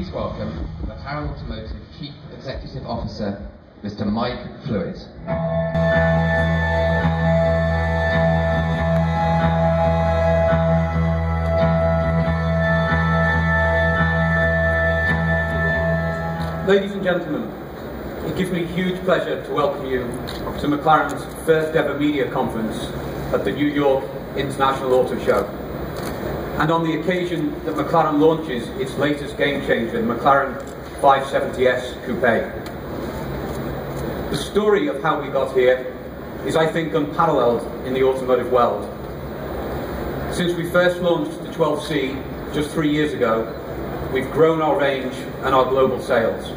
please welcome McLaren Automotive Chief Executive Officer, Mr. Mike Fluid. Ladies and gentlemen, it gives me huge pleasure to welcome you to McLaren's first ever media conference at the New York International Auto Show. And on the occasion that McLaren launches its latest game changer, the McLaren 570S Coupe. The story of how we got here is, I think, unparalleled in the automotive world. Since we first launched the 12C just 3 years ago, we've grown our range and our global sales.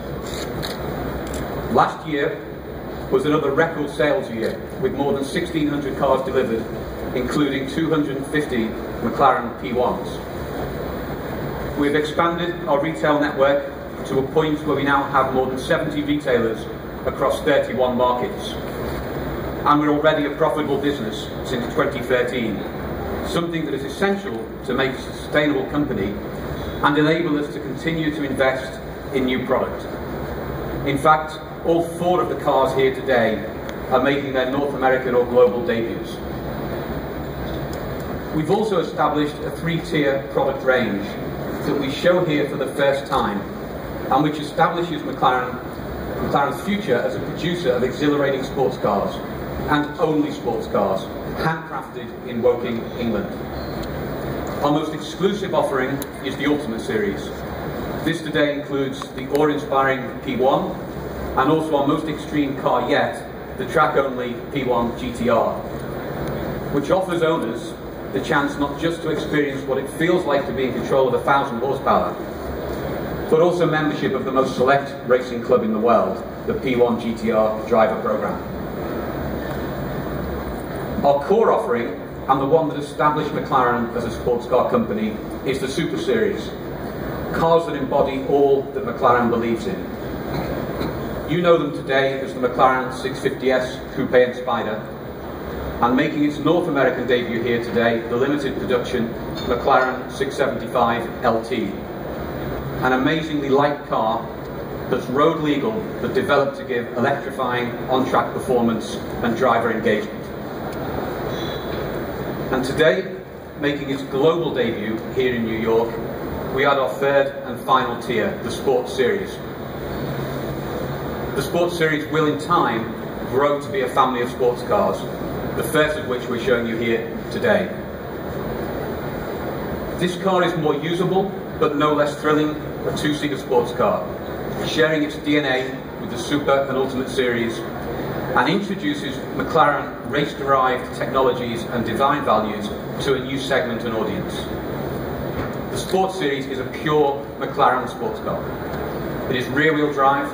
Last year was another record sales year, with more than 1,600 cars delivered, including 250 McLaren P1s. We've expanded our retail network to a point where we now have more than 70 retailers across 31 markets. And we're already a profitable business since 2013, something that is essential to make a sustainable company and enable us to continue to invest in new product. In fact, all 4 of the cars here today are making their North American or global debuts. We've also established a 3-tier product range that we show here for the first time, and which establishes McLaren's future as a producer of exhilarating sports cars, and only sports cars, handcrafted in Woking, England. Our most exclusive offering is the Ultimate Series. This today includes the awe-inspiring P1, and also our most extreme car yet, the track-only P1 GTR, which offers owners the chance not just to experience what it feels like to be in control of 1,000 horsepower, but also membership of the most select racing club in the world, the P1 GTR driver program. Our core offering, and the one that established McLaren as a sports car company, is the Super Series. Cars that embody all that McLaren believes in. You know them today as the McLaren 570S Coupe and Spider, and making its North American debut here today, the limited production McLaren 675 LT. An amazingly light car that's road legal, but developed to give electrifying on-track performance and driver engagement. And today, making its global debut here in New York, we add our third and final tier, the Sports Series. The Sports Series will in time grow to be a family of sports cars, the first of which we're showing you here today. This car is more usable, but no less thrilling, a 2-seater sports car, sharing its DNA with the Super and Ultimate Series, and introduces McLaren race-derived technologies and design values to a new segment and audience. The Sports Series is a pure McLaren sports car. It is rear-wheel drive,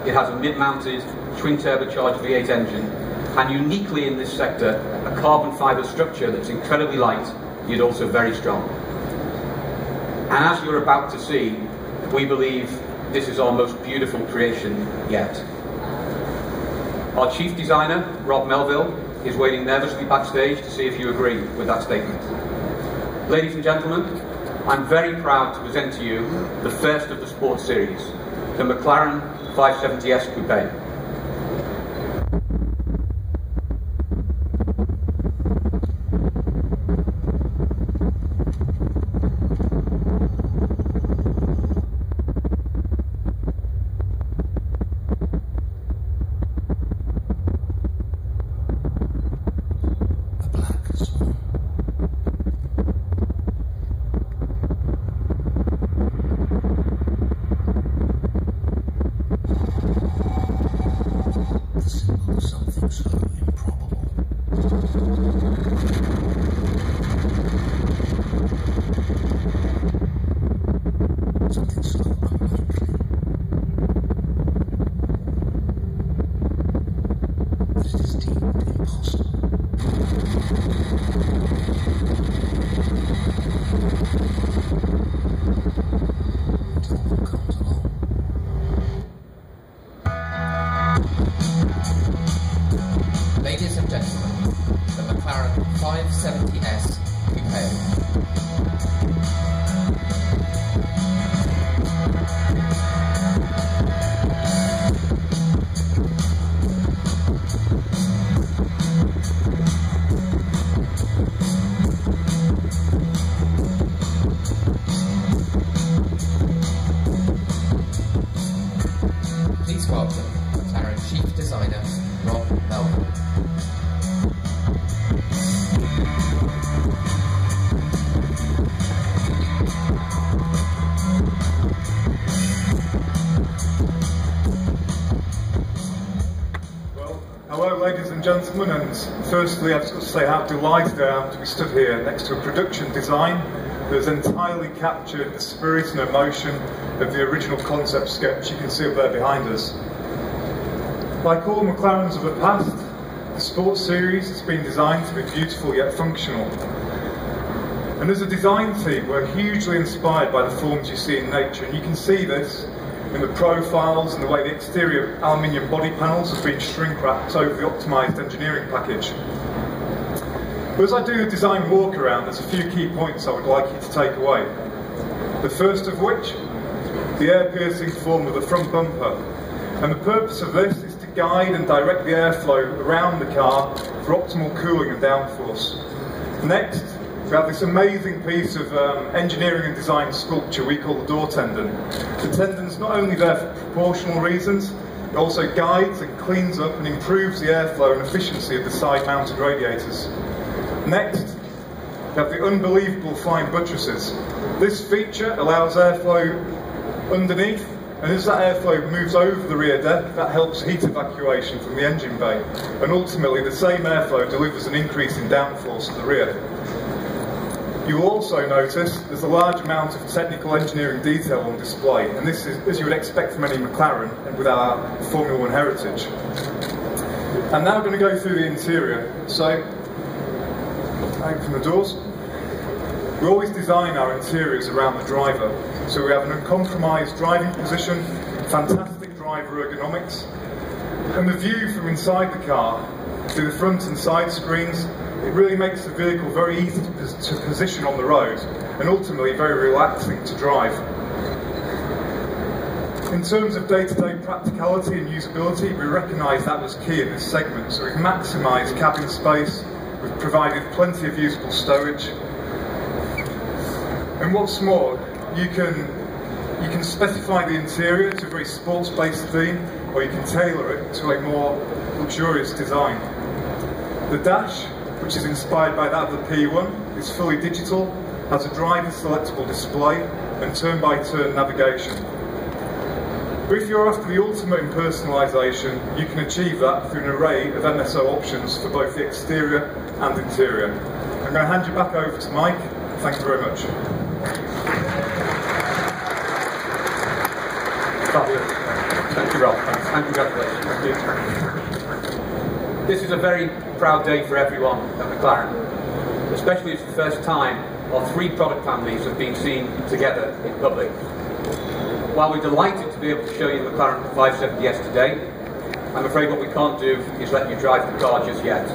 it has a mid-mounted, twin-turbocharged V8 engine, and uniquely in this sector, a carbon fibre structure that's incredibly light, yet also very strong. And as you're about to see, we believe this is our most beautiful creation yet. Our chief designer, Rob Melville, is waiting nervously backstage to see if you agree with that statement. Ladies and gentlemen, I'm very proud to present to you the first of the Sports Series, the McLaren 570S Coupe. Something so improbable. Something so unlikely. That it is deemed impossible. Until one comes along. Ladies and gentlemen, the McLaren 570S Coupe. gentlemen, and firstly I've got to say how delighted I am to be stood here next to a production design that has entirely captured the spirit and emotion of the original concept sketch you can see up there behind us. Like all McLarens of the past, the sports series has been designed to be beautiful yet functional. And as a design team, we're hugely inspired by the forms you see in nature, and you can see this in the profiles and the way the exterior aluminium body panels have been shrink wrapped over the optimised engineering package. But as I do the design walk around, there's a few key points I would like you to take away. The first of which, the air-piercing form of the front bumper. And the purpose of this is to guide and direct the airflow around the car for optimal cooling and downforce. Next, we have this amazing piece of engineering and design sculpture we call the door tendon. The tendon's not only there for proportional reasons, it also guides and cleans up and improves the airflow and efficiency of the side-mounted radiators. Next, we have the unbelievable fine buttresses. This feature allows airflow underneath, and as that airflow moves over the rear deck, that helps heat evacuation from the engine bay. And ultimately, the same airflow delivers an increase in downforce at the rear. You will also notice there's a large amount of technical engineering detail on display, and this is as you would expect from any McLaren and with our Formula One heritage. I'm now going to go through the interior. So, open the doors. We always design our interiors around the driver, so we have an uncompromised driving position, fantastic driver ergonomics, and the view from inside the car through the front and side screens. It really makes the vehicle very easy to position on the road and ultimately very relaxing to drive. In terms of day-to-day practicality and usability, we recognise that was key in this segment, so we've maximised cabin space, we've provided plenty of usable stowage, and what's more, you can specify the interior to a very sports-based theme, or you can tailor it to a more luxurious design. The dash, which is inspired by that of the P1, is fully digital, has a driver selectable display and turn-by-turn navigation. But if you're after the ultimate in personalisation, you can achieve that through an array of MSO options for both the exterior and interior. I'm going to hand you back over to Mike. Thank you very much. Thank you, Rob, and congratulations. Thank you. This is a very proud day for everyone at McLaren, especially it's the first time our three product families have been seen together in public. While we're delighted to be able to show you the McLaren 570S today, I'm afraid what we can't do is let you drive the car just yet.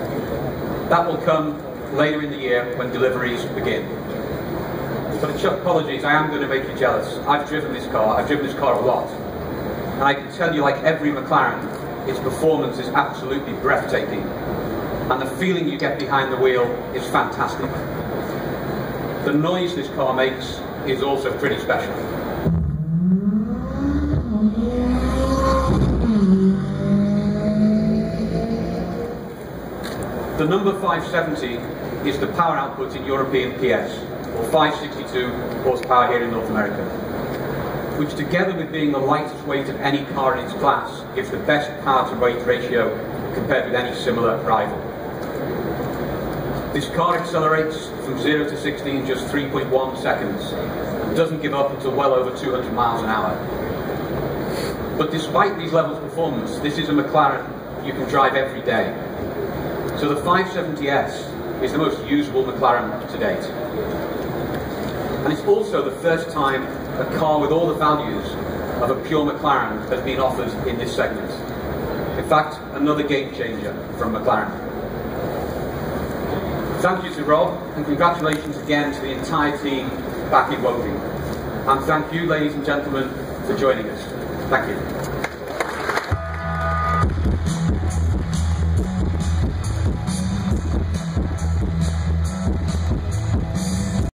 That will come later in the year when deliveries begin. But apologies, I am going to make you jealous. I've driven this car a lot, and I can tell you, like every McLaren, its performance is absolutely breathtaking, and the feeling you get behind the wheel is fantastic. The noise this car makes is also pretty special. The number 570 is the power output in European PS, or 562 horsepower here in North America, which together with being the lightest weight of any car in its class, gives the best power to weight ratio compared with any similar rival. This car accelerates from 0 to 60 in just 3.1 seconds and doesn't give up until well over 200 miles an hour. But despite these levels of performance, this is a McLaren you can drive every day. So the 570S is the most usable McLaren to date. And it's also the first time a car with all the values of a pure McLaren has been offered in this segment. In fact, another game changer from McLaren. Thank you to Rob, and congratulations again to the entire team back in Woking. And thank you, ladies and gentlemen, for joining us. Thank you.